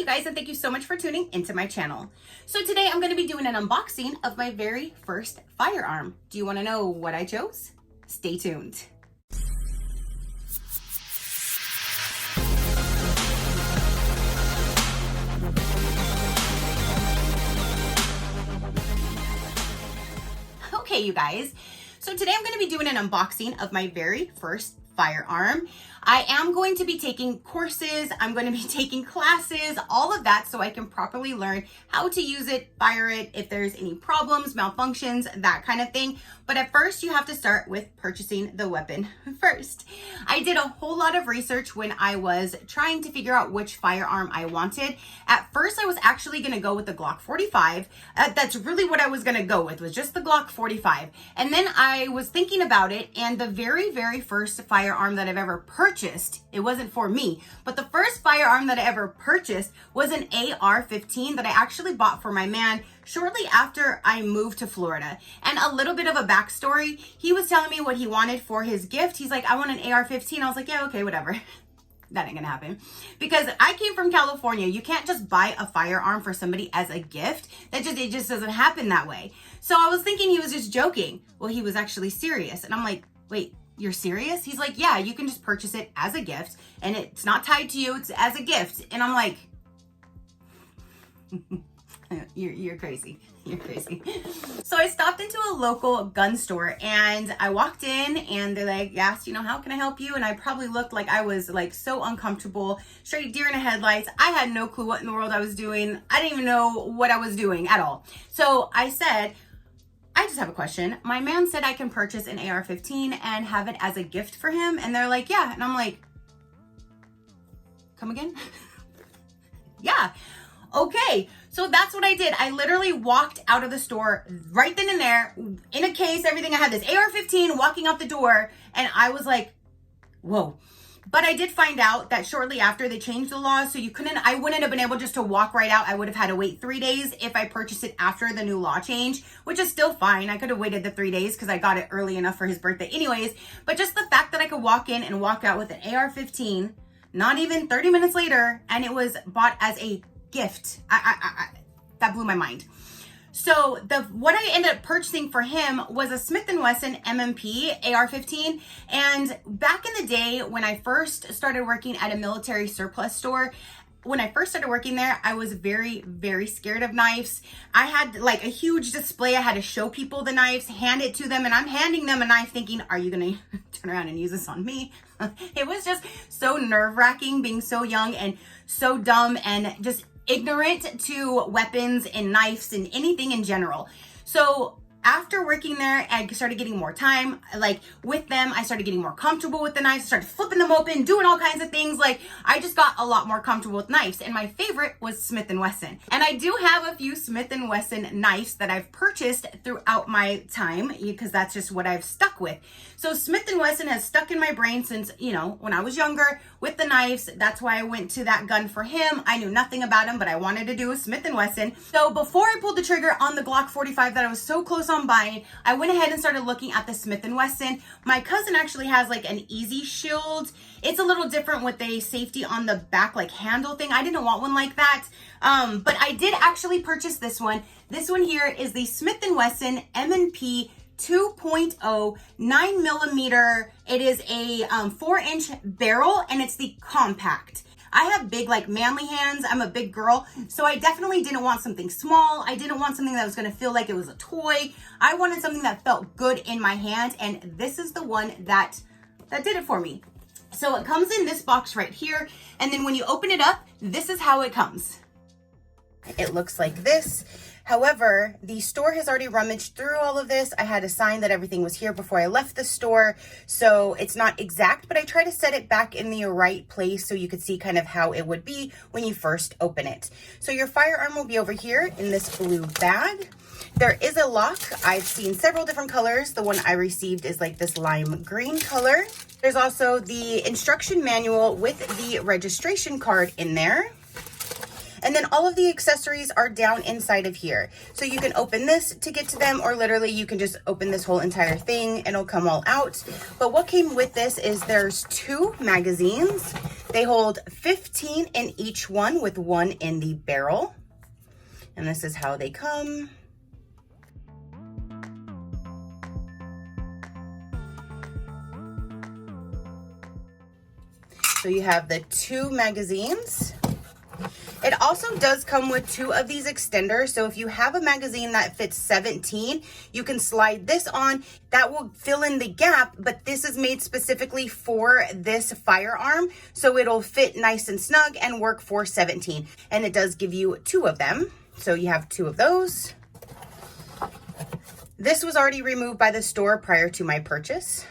you guys, and thank you so much for tuning into my channel. So today I'm going to be doing an unboxing of my very first firearm. Do you want to know what I chose? Stay tuned. Okay, you guys. So today I'm going to be doing an unboxing of my very first firearm. I am going to be taking courses, I'm going to be taking classes, all of that, so I can properly learn how to use it, fire it, if there's any problems, malfunctions, that kind of thing. But at first, you have to start with purchasing the weapon first. I did a whole lot of research when I was trying to figure out which firearm I wanted. At first, I was actually going to go with the Glock 45. That's really what I was going to go with, was just the Glock 45. And then I was thinking about it, and the very, very first firearm that I've ever purchased, it wasn't for me, but the first firearm that I ever purchased was an AR-15 that I actually bought for my man shortly after I moved to Florida. And a little bit of a backstory, he was telling me what he wanted for his gift. He's like, I want an AR-15. I was like, yeah, okay, whatever. That ain't gonna happen. Because I came from California. You can't just buy a firearm for somebody as a gift. It just doesn't happen that way. So I was thinking he was just joking. Well, he was actually serious. And I'm like, wait, you're serious? He's like, yeah, you can just purchase it as a gift and it's not tied to you, it's as a gift. And I'm like, you're crazy. You're crazy. So I stopped into a local gun store and I walked in and they're like, asked, how can I help you? And I probably looked like I was like so uncomfortable, straight deer in the headlights. I had no clue what in the world I was doing. I didn't even know what I was doing at all. So I said, I just have a question. My man said I can purchase an AR-15 and have it as a gift for him. And they're like, yeah. And I'm like, come again? Yeah. Okay. So that's what I did. I literally walked out of the store right then and there in a case, everything. I had this AR-15 walking out the door and I was like, whoa. But I did find out that shortly after they changed the law, so I wouldn't have been able just to walk right out. I would have had to wait 3 days if I purchased it after the new law change, which is still fine. I could have waited the 3 days because I got it early enough for his birthday anyways. But just the fact that I could walk in and walk out with an AR-15, not even 30 minutes later, and it was bought as a gift. That blew my mind. So what I ended up purchasing for him was a Smith Wesson M&P AR-15. And back in the day when I first started working at a military surplus store, when I first started working there, I was very, very scared of knives. I had like a huge display. I had to show people the knives, hand it to them, and I'm handing them a knife thinking, are you gonna turn around and use this on me? It was just so nerve-wracking being so young and so dumb and just ignorant to weapons and knives and anything in general. So after working there, I started getting more time like with them. I started getting more comfortable with the knives, started flipping them open, doing all kinds of things. Like I just got a lot more comfortable with knives, and my favorite was Smith Wesson. And I do have a few Smith Wesson knives that I've purchased throughout my time because that's just what I've stuck with. So Smith Wesson has stuck in my brain since, when I was younger with the knives. That's why I went to that gun for him. I knew nothing about him, but I wanted to do a Smith Wesson. So before I pulled the trigger on the Glock 45 that I was so close on buying, I went ahead and started looking at the Smith Wesson. My cousin actually has like an Easy Shield. It's a little different with a safety on the back, like handle thing. I didn't want one like that. But I did actually purchase this one. This one here is the Smith Wesson M&P 2.0 9mm. It is a 4-inch barrel and it's the compact. I have big, like manly hands. I'm a big girl. So I definitely didn't want something small. I didn't want something that was going to feel like it was a toy. I wanted something that felt good in my hand. And this is the one that did it for me. So it comes in this box right here. And then when you open it up, this is how it comes. It looks like this. However, the store has already rummaged through all of this. I had to sign that everything was here before I left the store. So it's not exact, but I try to set it back in the right place so you could see kind of how it would be when you first open it. So your firearm will be over here in this blue bag. There is a lock. I've seen several different colors. The one I received is like this lime green color. There's also the instruction manual with the registration card in there. And then all of the accessories are down inside of here. So you can open this to get to them, or literally you can just open this whole entire thing and it'll come all out. But what came with this is there's 2 magazines. They hold 15 in each one with 1 in the barrel. And this is how they come. So you have the 2 magazines. It also does come with 2 of these extenders. So if you have a magazine that fits 17, you can slide this on. That will fill in the gap, but this is made specifically for this firearm. So it'll fit nice and snug and work for 17. And it does give you 2 of them. So you have 2 of those. This was already removed by the store prior to my purchase.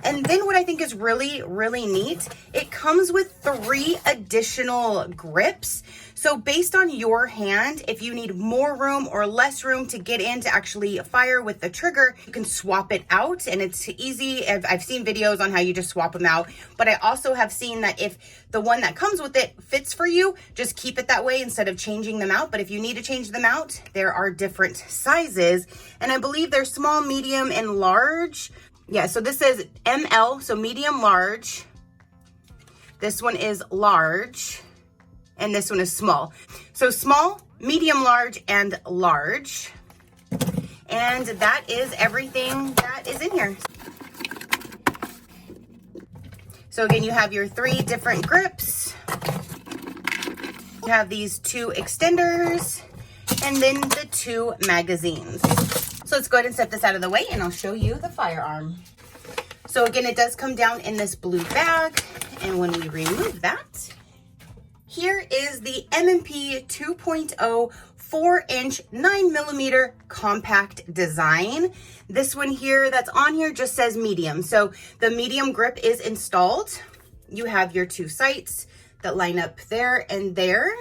And then what I think is really, really neat, it comes with 3 additional grips. So based on your hand, if you need more room or less room to get in to actually fire with the trigger, you can swap it out, and it's easy. I've seen videos on how you just swap them out, but I also have seen that if the one that comes with it fits for you, just keep it that way instead of changing them out. But if you need to change them out, there are different sizes, and I believe they're small, medium, and large. Yeah, so this says ML, so medium, large. This one is large, and this one is small. So small, medium, large, and large. And that is everything that is in here. So again, you have your 3 different grips. You have these 2 extenders, and then the 2 magazines. So let's go ahead and set this out of the way and I'll show you the firearm. So again, it does come down in this blue bag. And when we remove that, here is the M&P 2.0 4-inch 9mm compact design. This one here that's on here just says medium. So the medium grip is installed. You have your 2 sights that line up there and there.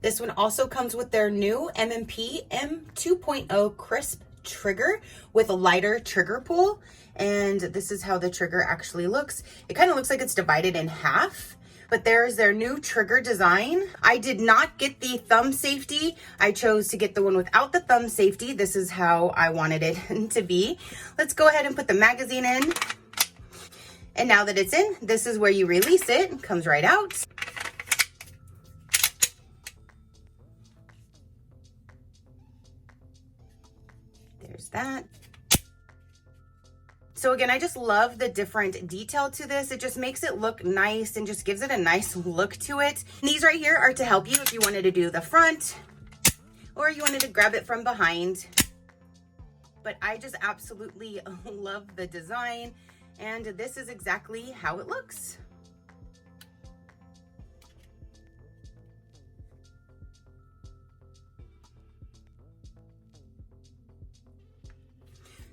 This one also comes with their new M&P M2.0 crisp trigger with a lighter trigger pull. And this is how the trigger actually looks. It kind of looks like it's divided in half, but there's their new trigger design. I did not get the thumb safety. I chose to get the one without the thumb safety. This is how I wanted it to be. Let's go ahead and put the magazine in. And now that it's in, this is where you release it. It comes right out. That. So again, I just love the different detail to this. It just makes it look nice and just gives it a nice look to it. And these right here are to help you if you wanted to do the front or you wanted to grab it from behind. But I just absolutely love the design, and this is exactly how it looks.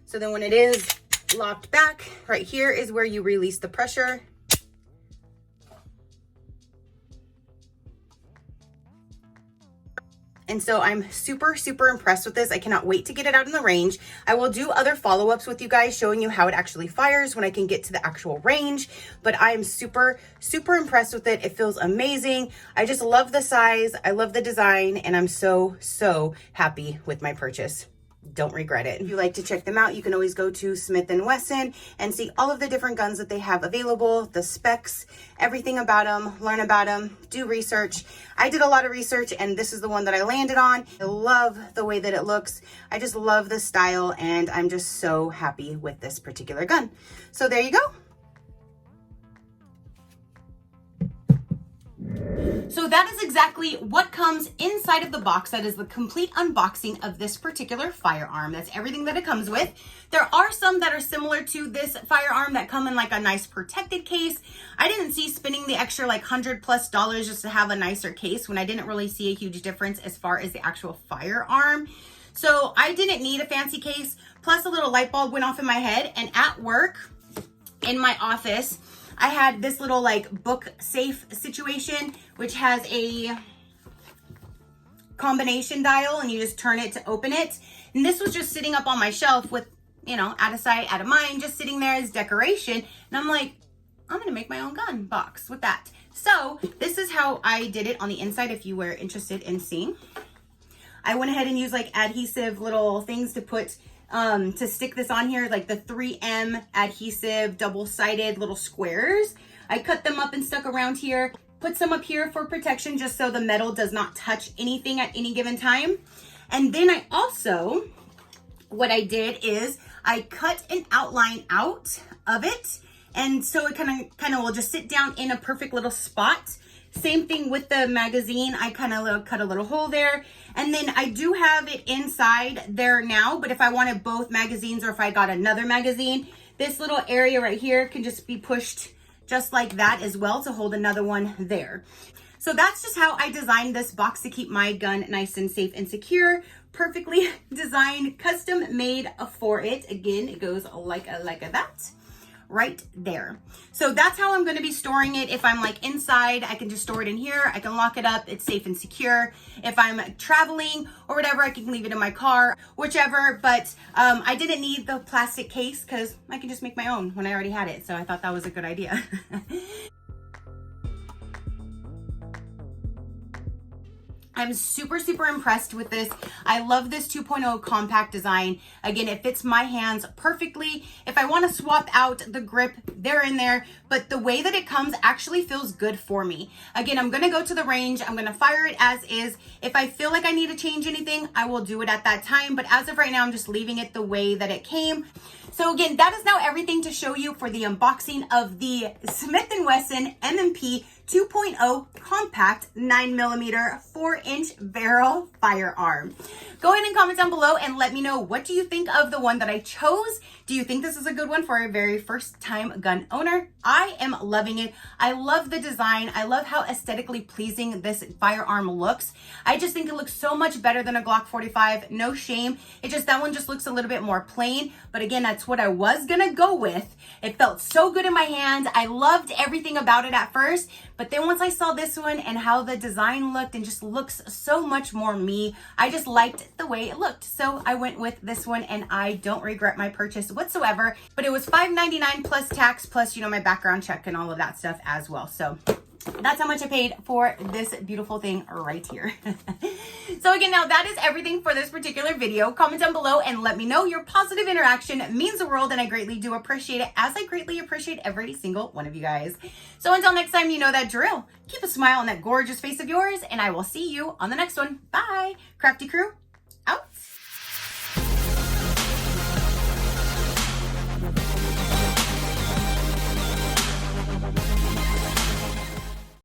So then when it is locked back, right here is where you release the pressure. And so I'm super, super impressed with this. I cannot wait to get it out in the range. I will do other follow-ups with you guys showing you how it actually fires when I can get to the actual range. But I am super, super impressed with it. It feels amazing. I just love the size. I love the design. And I'm so, so happy with my purchase. Don't regret it. If you like to check them out, you can always go to Smith & Wesson and see all of the different guns that they have available, the specs, everything about them, learn about them, do research. I did a lot of research and this is the one that I landed on. I love the way that it looks. I just love the style and I'm just so happy with this particular gun. So there you go. So that is exactly what comes inside of the box. That is the complete unboxing of this particular firearm. That's everything that it comes with. There are some that are similar to this firearm that come in like a nice protected case. I didn't see spending the extra like $100+ just to have a nicer case when I didn't really see a huge difference as far as the actual firearm. So I didn't need a fancy case. Plus a little light bulb went off in my head, and at work in my office, I had this little like book safe situation, which has a combination dial and you just turn it to open it. And this was just sitting up on my shelf with, you know, out of sight, out of mind, just sitting there as decoration. And I'm like, I'm gonna make my own gun box with that. So this is how I did it on the inside if you were interested in seeing. I went ahead and used like adhesive little things to put, to stick this on here, like the 3M adhesive double-sided little squares. I cut them up and stuck around here, put some up here for protection just so the metal does not touch anything at any given time. And then I also, what I did is I cut an outline out of it. And so it kind of will just sit down in a perfect little spot. Same thing with the magazine. I kind of cut a little hole there. And then I do have it inside there now, but if I wanted both magazines or if I got another magazine, this little area right here can just be pushed just like that as well to hold another one there. So that's just how I designed this box to keep my gun nice and safe and secure. Perfectly designed, custom made for it. Again, it goes like that. Right there. So that's how I'm going to be storing it. If I'm like inside, I can just store it in here. I can lock it up. It's safe and secure. If I'm traveling or whatever, I can leave it in my car, whichever. But I didn't need the plastic case because I can just make my own when I already had it. So I thought that was a good idea. I'm super, super impressed with this. I love this 2.0 compact design. Again, it fits my hands perfectly. If I want to swap out the grip, they're in there, but the way that it comes actually feels good for me. Again, I'm gonna go to the range. I'm gonna fire it as is. If I feel like I need to change anything, I will do it at that time. But as of right now, I'm just leaving it the way that it came. So again, that is now everything to show you for the unboxing of the Smith & Wesson M&P 2.0 compact 9mm 4-inch barrel firearm. Go ahead and comment down below and let me know, what do you think of the one that I chose? Do you think this is a good one for a very first time gun owner? I am loving it. I love the design. I love how aesthetically pleasing this firearm looks. I just think it looks so much better than a Glock 45. No shame. That one just looks a little bit more plain. But again, that's what I was gonna go with. It felt so good in my hand. I loved everything about it at first. But then once I saw this one and how the design looked and just looks so much more me, I just liked the way it looked. So I went with this one and I don't regret my purchase whatsoever. But it was $5.99 plus tax, plus, you know, my background check and all of that stuff as well. So that's how much I paid for this beautiful thing right here. So again, now that is everything for this particular video. Comment down below and let me know. Your positive interaction means the world and I greatly do appreciate it, as I greatly appreciate every single one of you guys. So until next time, you know that drill. Keep a smile on that gorgeous face of yours and I will see you on the next one. Bye. Crafty crew, out.